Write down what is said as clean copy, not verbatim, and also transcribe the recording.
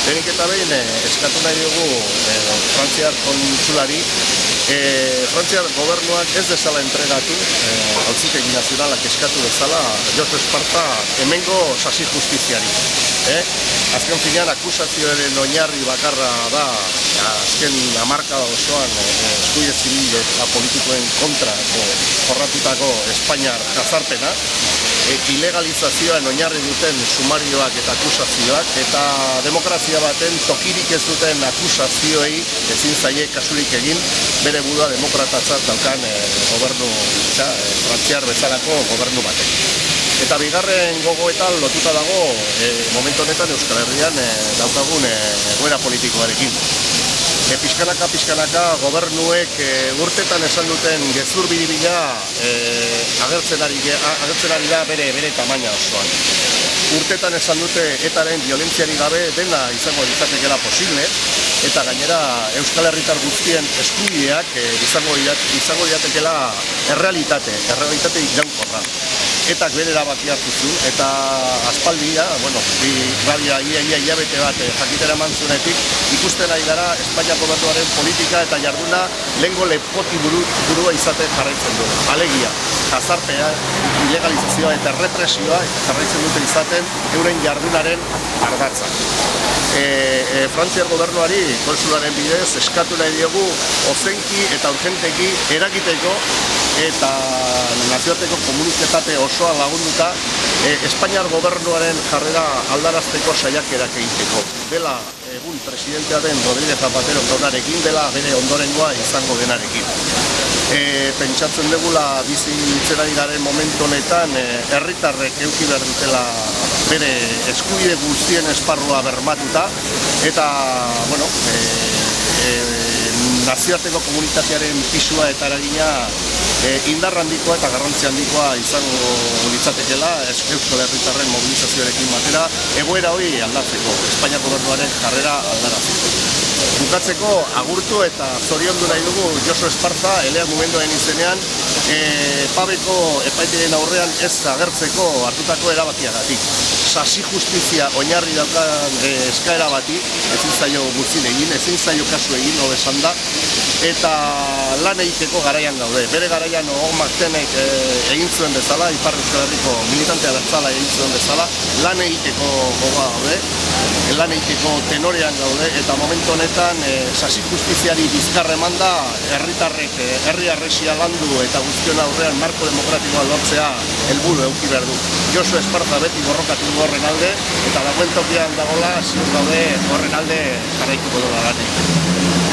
Lehenik eta behin eskatu nahi dugu Frantziar kontsulari Frantziar gobernuak ez dezala entregatu Auzitegi Nazionalak eskatu dezala Josu Esparza hemengo sasi justiziari. Azken finean akusazioaren oinarri bakarra da azken hamarkada osoan eskubide zibil eta politikoen kontra jorratutako Espainiar jazarpena, ilegalizazioan oinarri duten sumarioak eta akusazioak, eta demokrazia baten tokirik ez duten akusazioei ezin zaie kasurik egin bere burua demokratatzat daukan gobernu, Frantziar bezalako gobernu batek. Eta bigarren gogoetan lotuta dago momentu honetan Euskal Herrian daukagun egoera politikoarekin. Pixkanaka gobernuek urtetan esan duten gezur biribila agertzen ari da bere tamaina osoan. Urtetan esan dute etaren violentziari gabe dena izango litzatekeela posible, eta gainera Euskal Herritar guztien eskubideak izango liratekeela errealitate iraunkorra. Etak bere erabakia hartu zuen, eta aspaldia, ia hilabete bat jakitera eman zuenetik, ikusten ari gara Espainiako gobernuaren politika eta jarduna lehengo lepoti burua izaten jarraitzen du. Alegia, jazarpea, ilegalizazioa eta represioa jarraitzen dute izaten euren jardunaren ardatza. Frantziar gobernuari konsularen bidez eskatu nahi diogu ozenki eta urgenteki eragiteko eta nazioarteko komunitate osoa lagunduta Espainiar gobernuaren jarrera aldarazteko saiakerak egiteko. Dela egun presidentea den Rodríguez Zapatero jaunarekin, dela bere ondorengoa izango denarekin. Pentsatzen dugula bizitzen ari garen momentu honetan herritarrek eduki behar dutela bere eskubide guztien esparrua bermatuta, eta nazioarteko komunitatearen pisua eta eragina indar handikoa eta garrantzi handikoa izango litzatekeela Euskal Herritarren mobilizazioarekin batera egoera hori aldatzeko, Espainiako gobernuaren jarrera aldarazteko. Bukatzeko agurtu eta zoriondu nahi dugu Josu Esparza elea mugimenduaren izenean Pabeko epaitegien aurrean ez agertzeko hartutako erabakiagatik. Sasi justizia oinarri daukan eskaera bati ezin zaio muzin egin, ezin zaio kasu egin hobesan da, eta lan egiteko garaian gaude. Bere garaian Martenek egin zuen bezala, Ipar Euskal Herriko militantea bertzala egin zuen bezala, lan egiteko gogoa gaude, lan egiteko tenorean gaude, eta momentu honetan sasi justiziari bizkarra eman da, herritarrek herri arresia landu eta guztion aurrean marko demokratikoa lortzea helburu eduki behar du. Josu Esparza beti borrokatu du horren alde, eta dagoen tokian dagoela ziur gaude horren alde jarraituko duela lanetik.